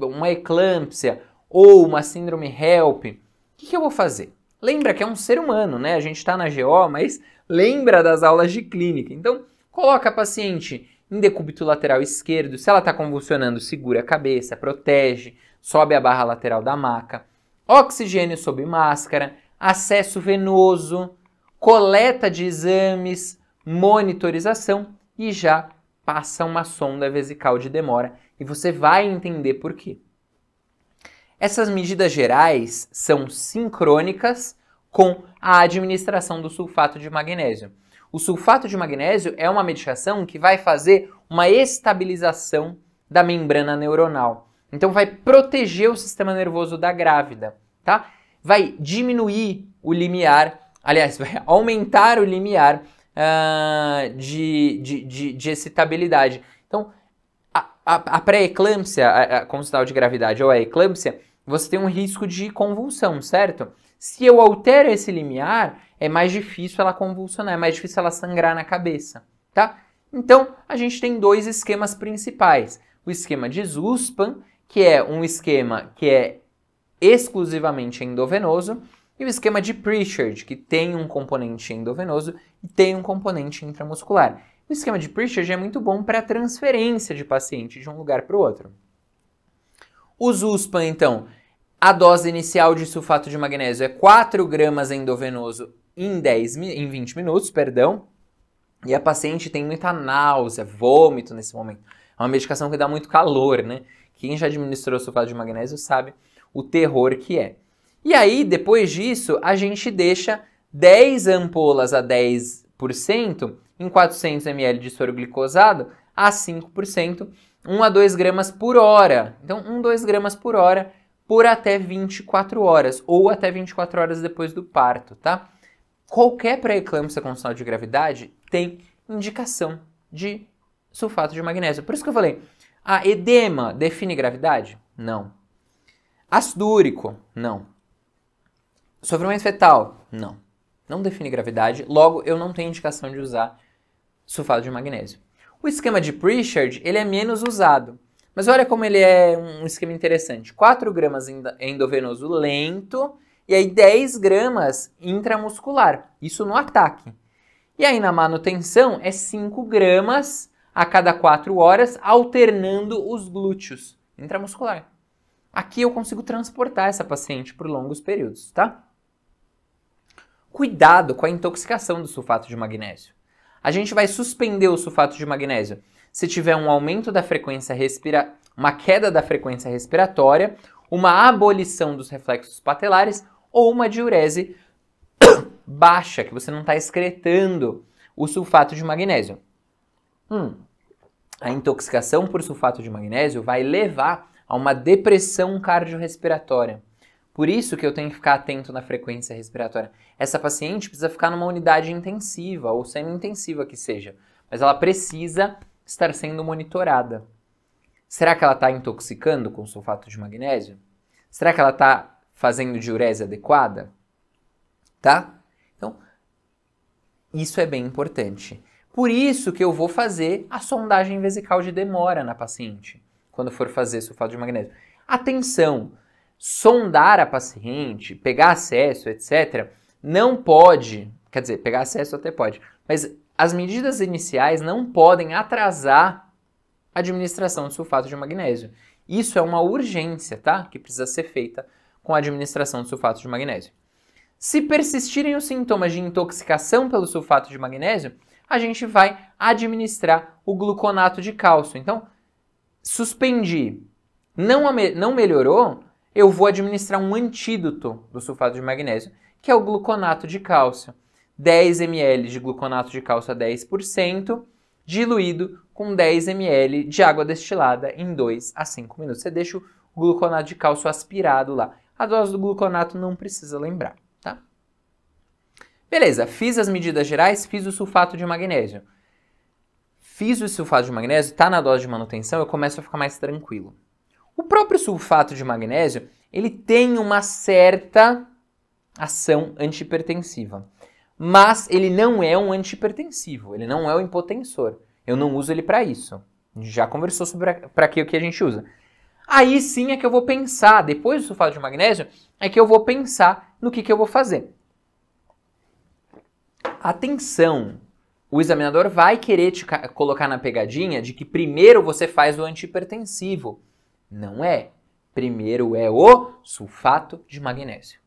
uma eclâmpsia ou uma síndrome HELP, o que eu vou fazer? Lembra que é um ser humano, né? A gente está na GO, mas lembra das aulas de clínica. Então, coloca a paciente em decúbito lateral esquerdo. Se ela está convulsionando, segura a cabeça, protege, sobe a barra lateral da maca. Oxigênio sob máscara, acesso venoso, coleta de exames, monitorização e já passa uma sonda vesical de demora e você vai entender por quê. Essas medidas gerais são sincrônicas com a administração do sulfato de magnésio. O sulfato de magnésio é uma medicação que vai fazer uma estabilização da membrana neuronal. Então vai proteger o sistema nervoso da grávida, tá? Vai diminuir o limiar, aliás, vai aumentar o limiar de excitabilidade. Então, a pré-eclâmpsia, com sinal de gravidade ou a eclâmpsia, você tem um risco de convulsão, certo? Se eu altero esse limiar, é mais difícil ela convulsionar, é mais difícil ela sangrar na cabeça, tá? Então, a gente tem dois esquemas principais. O esquema de Zussman, que é um esquema que é exclusivamente endovenoso, e o esquema de Pritchard, que tem um componente endovenoso e tem um componente intramuscular. O esquema de Pritchard é muito bom para a transferência de paciente de um lugar para o outro. O Zussman, então, a dose inicial de sulfato de magnésio é 4 gramas endovenoso em 20 minutos, e a paciente tem muita náusea, vômito nesse momento. É uma medicação que dá muito calor, né? Quem já administrou sulfato de magnésio sabe o terror que é. E aí, depois disso, a gente deixa 10 ampolas a 10% em 400 ml de soro glicosado a 5%, 1 a 2 gramas por hora. Então, 1 a 2 gramas por hora por até 24 horas, ou até 24 horas depois do parto, tá? Qualquer pré-eclâmpsia com sinal de gravidade tem indicação de sulfato de magnésio. Por isso que eu falei, edema define gravidade? Não. Ácido úrico? Não. Sofrimento fetal? Não. Não define gravidade, logo eu não tenho indicação de usar sulfato de magnésio. O esquema de Pritchard, ele é menos usado, mas olha como ele é um esquema interessante. 4 gramas endovenoso lento e aí 10 gramas intramuscular, isso no ataque. E aí na manutenção é 5 gramas a cada 4 horas, alternando os glúteos intramuscular. Aqui eu consigo transportar essa paciente por longos períodos, tá? Cuidado com a intoxicação do sulfato de magnésio. A gente vai suspender o sulfato de magnésio se tiver um aumento da frequência uma queda da frequência respiratória, uma abolição dos reflexos patelares ou uma diurese baixa, que você não está excretando o sulfato de magnésio. A intoxicação por sulfato de magnésio vai levar a uma depressão cardiorrespiratória. Por isso que eu tenho que ficar atento na frequência respiratória. Essa paciente precisa ficar numa unidade intensiva ou semi-intensiva que seja, mas ela precisa estar sendo monitorada. Será que ela está intoxicando com sulfato de magnésio? Será que ela está fazendo diurese adequada? Tá? Então, isso é bem importante. Por isso que eu vou fazer a sondagem vesical de demora na paciente, quando for fazer sulfato de magnésio. Atenção! Sondar a paciente, pegar acesso, etc., não pode, quer dizer, pegar acesso até pode, mas as medidas iniciais não podem atrasar a administração de sulfato de magnésio. Isso é uma urgência, tá? Que precisa ser feita com a administração de sulfato de magnésio. Se persistirem os sintomas de intoxicação pelo sulfato de magnésio, a gente vai administrar o gluconato de cálcio. Então, suspendi, não melhorou, eu vou administrar um antídoto do sulfato de magnésio, que é o gluconato de cálcio. 10 ml de gluconato de cálcio a 10%, diluído com 10 ml de água destilada em 2 a 5 minutos. Você deixa o gluconato de cálcio aspirado lá. A dose do gluconato não precisa lembrar, tá? Beleza, fiz as medidas gerais, fiz o sulfato de magnésio. Fiz o sulfato de magnésio, está na dose de manutenção, eu começo a ficar mais tranquilo. O próprio sulfato de magnésio, ele tem uma certa ação antihipertensiva, mas ele não é um antihipertensivo, ele não é um hipotensor. Eu não uso ele para isso. A gente já conversou sobre para que o que a gente usa. Aí sim é que eu vou pensar, depois do sulfato de magnésio, é que eu vou pensar no que eu vou fazer. Atenção! O examinador vai querer te colocar na pegadinha de que primeiro você faz o antihipertensivo. Não é. Primeiro é o sulfato de magnésio.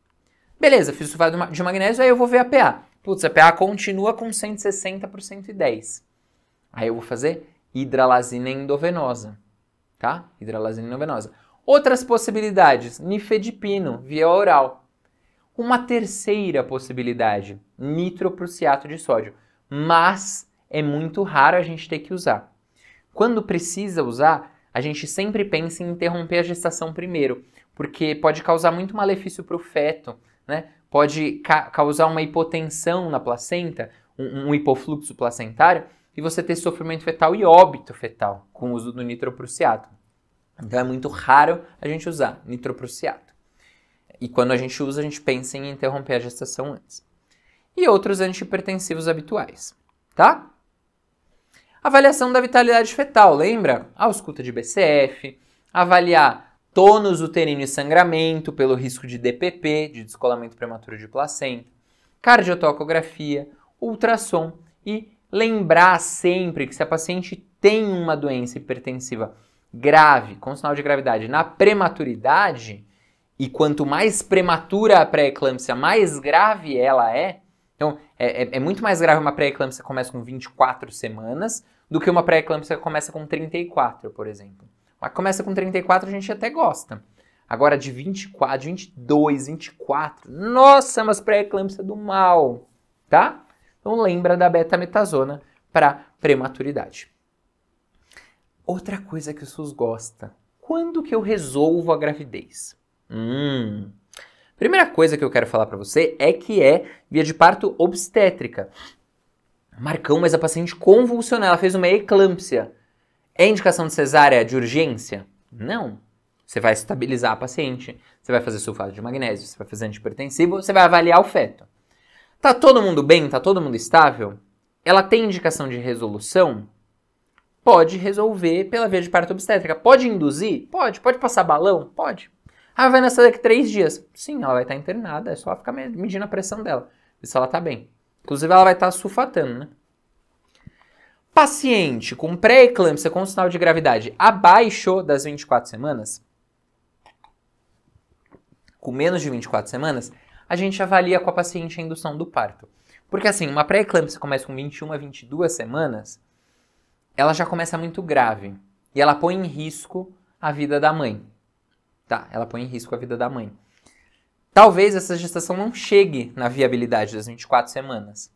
Beleza, fiz o sulfato de magnésio, aí eu vou ver a PA. Putz, a PA continua com 160 por 110. Aí eu vou fazer hidralazina endovenosa, tá? Hidralazina endovenosa. Outras possibilidades, nifedipino, via oral. Uma terceira possibilidade, nitroprusiato de sódio. mas é muito raro a gente ter que usar. Quando precisa usar, a gente sempre pensa em interromper a gestação primeiro, porque pode causar muito malefício para o feto, né? Pode causar uma hipotensão na placenta, um hipofluxo placentário, e você ter sofrimento fetal e óbito fetal com o uso do nitroprussiato. Então é muito raro a gente usar nitroprussiato. E quando a gente usa, a gente pensa em interromper a gestação antes. E outros antihipertensivos habituais, tá? Avaliação da vitalidade fetal, lembra? A ausculta de BCF, avaliar tônus uterino e sangramento pelo risco de DPP, de descolamento prematuro de placenta, cardiotocografia, ultrassom e lembrar sempre que se a paciente tem uma doença hipertensiva grave, com sinal de gravidade na prematuridade, e quanto mais prematura a pré-eclâmpsia, mais grave ela é. Então, é muito mais grave uma pré-eclâmpsia que começa com 24 semanas do que uma pré-eclâmpsia que começa com 34, por exemplo. Uma que começa com 34 a gente até gosta. Agora de 24, de 22, 24, nossa, umas pré-eclâmpsia do mal, tá? Então lembra da betametasona para prematuridade. Outra coisa que o SUS gosta. Quando que eu resolvo a gravidez? Primeira coisa que eu quero falar para você é que é via de parto obstétrica. Marcão, mas a paciente convulsionou, ela fez uma eclâmpsia. É indicação de cesárea de urgência? Não. Você vai estabilizar a paciente, você vai fazer sulfato de magnésio, você vai fazer antihipertensivo, você vai avaliar o feto. Tá todo mundo bem? Tá todo mundo estável? Ela tem indicação de resolução? Pode resolver pela via de parto obstétrica. Pode induzir? Pode. Pode passar balão? Pode. Ah, vai nascer daqui 3 dias. Sim, ela vai estar internada, é só ficar medindo a pressão dela, ver se ela tá bem. Inclusive, ela vai estar sulfatando, né? Paciente com pré-eclâmpsia com sinal de gravidade abaixo das 24 semanas, com menos de 24 semanas, a gente avalia com a paciente a indução do parto. Porque assim, uma pré-eclâmpsia começa com 21 a 22 semanas, ela já começa muito grave. E ela põe em risco a vida da mãe. Tá, ela põe em risco a vida da mãe. Talvez essa gestação não chegue na viabilidade das 24 semanas.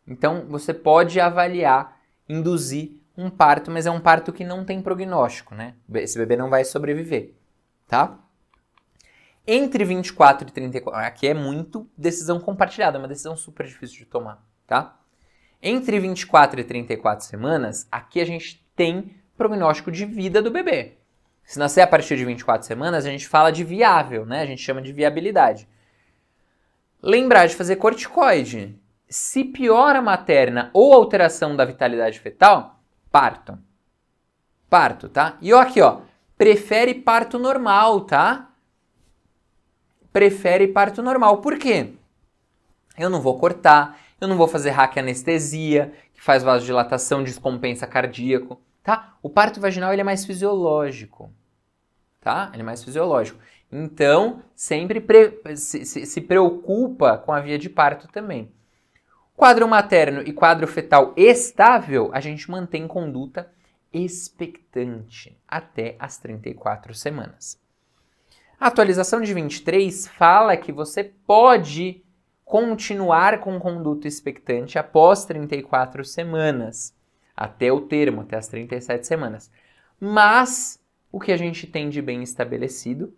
Então, você pode avaliar, induzir um parto, mas é um parto que não tem prognóstico, né? Esse bebê não vai sobreviver, tá? Entre 24 e 34, aqui é muito decisão compartilhada, é uma decisão super difícil de tomar, tá? Entre 24 e 34 semanas, aqui a gente tem prognóstico de vida do bebê. Se nascer a partir de 24 semanas, a gente fala de viável, né? A gente chama de viabilidade. Lembrar de fazer corticoide. Se piora a materna ou alteração da vitalidade fetal, parto. Parto, tá? E ó, aqui, ó, prefere parto normal, tá? Prefere parto normal. Por quê? Eu não vou cortar, eu não vou fazer raquianestesia, que faz vasodilatação, descompensa cardíaco, tá? O parto vaginal ele é mais fisiológico, tá? Ele é mais fisiológico. Então, sempre se preocupa com a via de parto também. Quadro materno e quadro fetal estável, a gente mantém conduta expectante até as 34 semanas. A atualização de 23 fala que você pode continuar com conduta expectante após 34 semanas, até o termo, até as 37 semanas. Mas o que a gente tem de bem estabelecido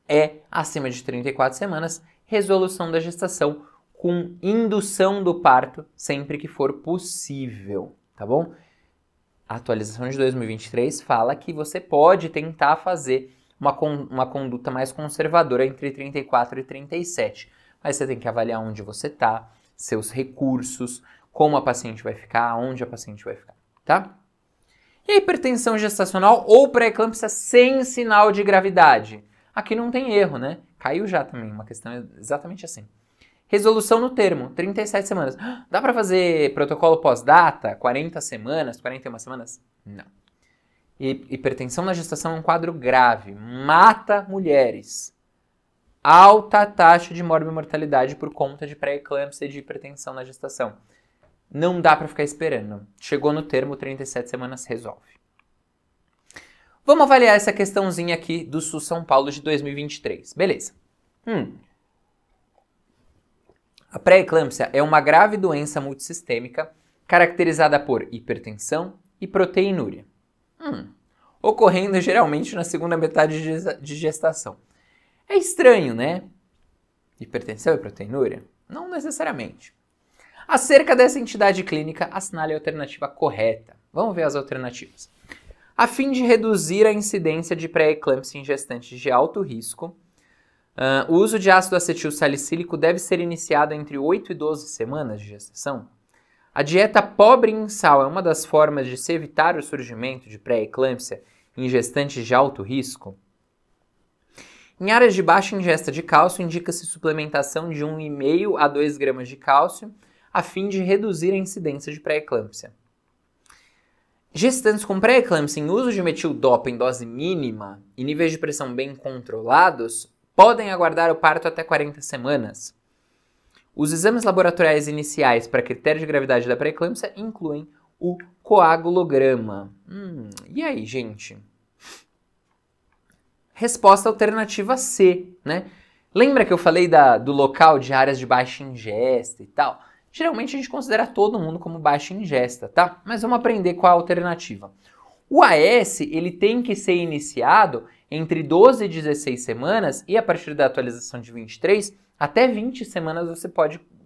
é, acima de 34 semanas, resolução da gestação com indução do parto sempre que for possível, tá bom? A atualização de 2023 fala que você pode tentar fazer uma conduta mais conservadora entre 34 e 37, mas você tem que avaliar onde você está, seus recursos, como a paciente vai ficar, onde a paciente vai ficar, tá? E a hipertensão gestacional ou pré-eclâmpsia sem sinal de gravidade? Aqui não tem erro, né? Caiu já também, uma questão exatamente assim. Resolução no termo, 37 semanas. Dá para fazer protocolo pós-data, 40 semanas, 41 semanas? Não. Hipertensão na gestação é um quadro grave, mata mulheres. Alta taxa de morbimortalidade por conta de pré-eclâmpsia e de hipertensão na gestação. Não dá para ficar esperando. Chegou no termo, 37 semanas, resolve. Vamos avaliar essa questãozinha aqui do SUS São Paulo de 2023. Beleza. A pré-eclâmpsia é uma grave doença multissistêmica caracterizada por hipertensão e proteinúria, ocorrendo geralmente na segunda metade de gestação. É estranho, né? Hipertensão e proteinúria? Não necessariamente. Acerca dessa entidade clínica, assinale a alternativa correta. Vamos ver as alternativas. A fim de reduzir a incidência de pré-eclâmpsia em gestantes de alto risco, o uso de ácido acetil salicílico deve ser iniciado entre 8 e 12 semanas de gestação. A dieta pobre em sal é uma das formas de se evitar o surgimento de pré-eclâmpsia em gestantes de alto risco. Em áreas de baixa ingesta de cálcio, indica-se suplementação de 1,5 a 2 gramas de cálcio, a fim de reduzir a incidência de pré-eclâmpsia. Gestantes com pré-eclâmpsia em uso de metildopa em dose mínima e níveis de pressão bem controlados podem aguardar o parto até 40 semanas. Os exames laboratoriais iniciais para critério de gravidade da pré-eclâmpsia incluem o coagulograma. E aí, gente? Resposta alternativa C, né? Lembra que eu falei do local de áreas de baixa ingesta e tal? Geralmente a gente considera todo mundo como baixa ingesta, tá? Mas vamos aprender qual a alternativa. O AS, ele tem que ser iniciado entre 12 e 16 semanas e a partir da atualização de 23, até 20 semanas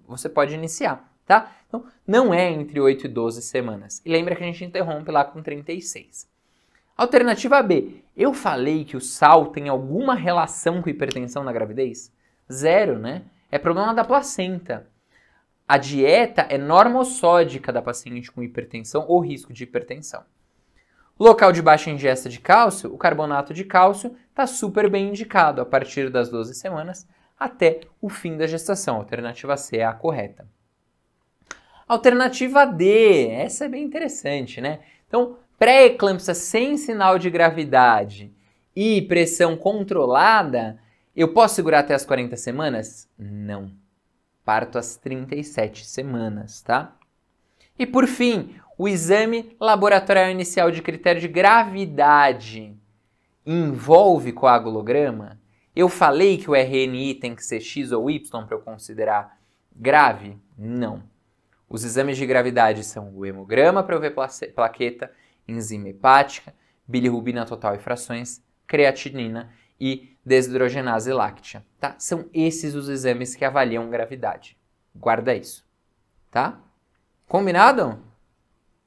você pode iniciar, tá? Então, não é entre 8 e 12 semanas. E lembra que a gente interrompe lá com 36. Alternativa B. Eu falei que o sal tem alguma relação com hipertensão na gravidez? Zero, né? É problema da placenta. A dieta é normossódica da paciente com hipertensão ou risco de hipertensão. Local de baixa ingesta de cálcio, o carbonato de cálcio está super bem indicado a partir das 12 semanas até o fim da gestação. A alternativa C é a correta. Alternativa D, essa é bem interessante, né? Então, pré-eclâmpsia sem sinal de gravidade e pressão controlada, eu posso segurar até as 40 semanas? Não. Parto às 37 semanas, tá? E por fim, o exame laboratorial inicial de critério de gravidade envolve coagulograma? Eu falei que o RNI tem que ser X ou Y para eu considerar grave? Não. Os exames de gravidade são o hemograma para eu ver plaqueta, enzima hepática, bilirrubina total e frações, creatinina e desidrogenase láctea, tá? São esses os exames que avaliam gravidade. Guarda isso, tá? Combinado?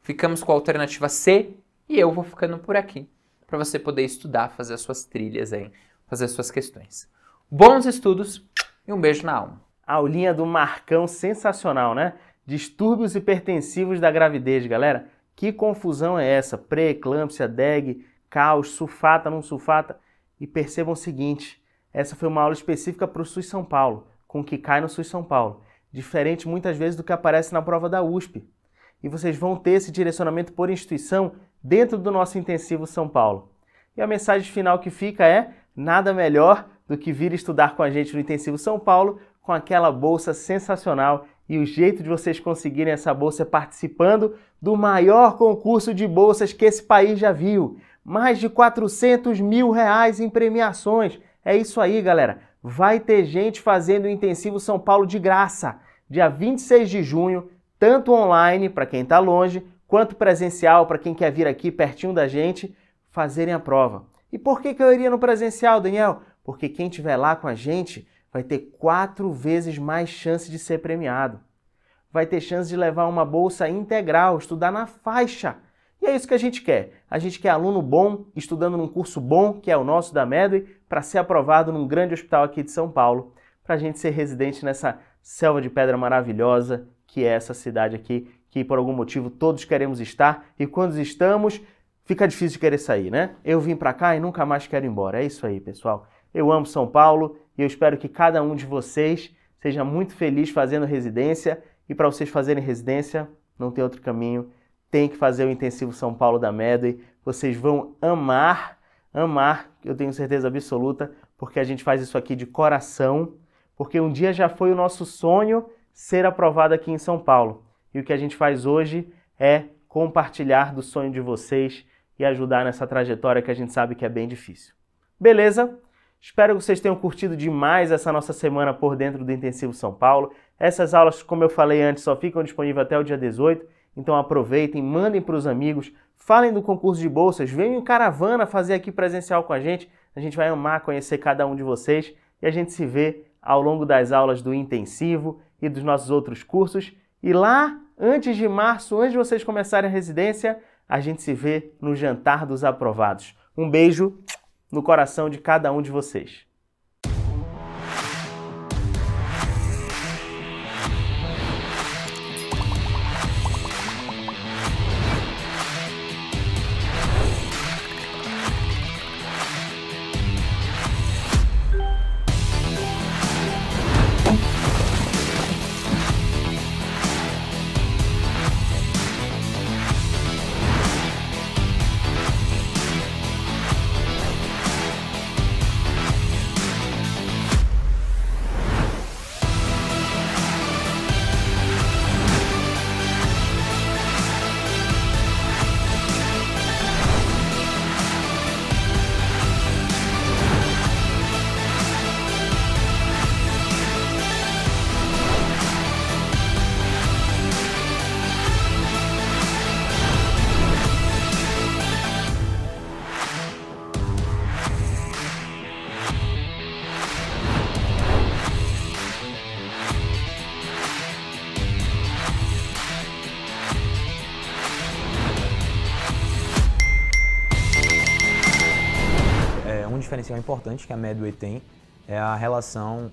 Ficamos com a alternativa C e eu vou ficando por aqui para você poder estudar, fazer as suas trilhas aí, fazer as suas questões. Bons estudos e um beijo na alma. A aulinha do Marcão sensacional, né? Distúrbios hipertensivos da gravidez, galera. Que confusão é essa? Pré-eclâmpsia, DEG, caos, sulfata, não sulfata. E percebam o seguinte, essa foi uma aula específica para o SUS São Paulo, com o que cai no SUS São Paulo. Diferente muitas vezes do que aparece na prova da USP. E vocês vão ter esse direcionamento por instituição dentro do nosso Intensivo São Paulo. E a mensagem final que fica é, nada melhor do que vir estudar com a gente no Intensivo São Paulo, com aquela bolsa sensacional. E o jeito de vocês conseguirem essa bolsa é participando do maior concurso de bolsas que esse país já viu. Mais de 400 mil reais em premiações. É isso aí, galera. Vai ter gente fazendo o Intensivo São Paulo de graça. Dia 26 de junho, tanto online, para quem está longe, quanto presencial, para quem quer vir aqui pertinho da gente, fazerem a prova. E por que eu iria no presencial, Daniel? Porque quem estiver lá com a gente vai ter 4 vezes mais chance de ser premiado. Vai ter chance de levar uma bolsa integral, estudar na faixa. E é isso que a gente quer. A gente quer aluno bom, estudando num curso bom, que é o nosso da Medway, para ser aprovado num grande hospital aqui de São Paulo, para a gente ser residente nessa selva de pedra maravilhosa, que é essa cidade aqui, que por algum motivo todos queremos estar, e quando estamos, fica difícil de querer sair, né? Eu vim para cá e nunca mais quero ir embora. É isso aí, pessoal. Eu amo São Paulo e eu espero que cada um de vocês seja muito feliz fazendo residência, e para vocês fazerem residência, não tem outro caminho, tem que fazer o Intensivo São Paulo da Medway. Vocês vão amar, eu tenho certeza absoluta, porque a gente faz isso aqui de coração, porque um dia já foi o nosso sonho ser aprovado aqui em São Paulo. E o que a gente faz hoje é compartilhar do sonho de vocês e ajudar nessa trajetória que a gente sabe que é bem difícil. Beleza? Espero que vocês tenham curtido demais essa nossa semana por dentro do Intensivo São Paulo. Essas aulas, como eu falei antes, só ficam disponíveis até o dia 18, então aproveitem, mandem para os amigos, falem do concurso de bolsas, venham em caravana fazer aqui presencial com a gente vai amar conhecer cada um de vocês e a gente se vê ao longo das aulas do intensivo e dos nossos outros cursos. E lá, antes de março, antes de vocês começarem a residência, a gente se vê no Jantar dos Aprovados. Um beijo no coração de cada um de vocês. Um diferencial importante que a Medway tem é a relação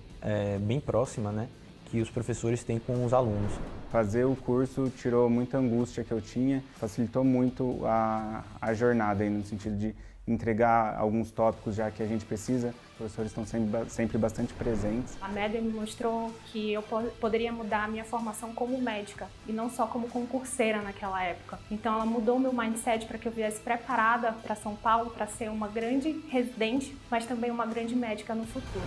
bem próxima, né, que os professores têm com os alunos. Fazer o curso tirou muita angústia que eu tinha, facilitou muito a jornada aí, no sentido de entregar alguns tópicos já que a gente precisa. Os professores estão sempre bastante presentes. A Medway me mostrou que eu poderia mudar a minha formação como médica e não só como concurseira naquela época. Então ela mudou meu mindset para que eu viesse preparada para São Paulo para ser uma grande residente, mas também uma grande médica no futuro.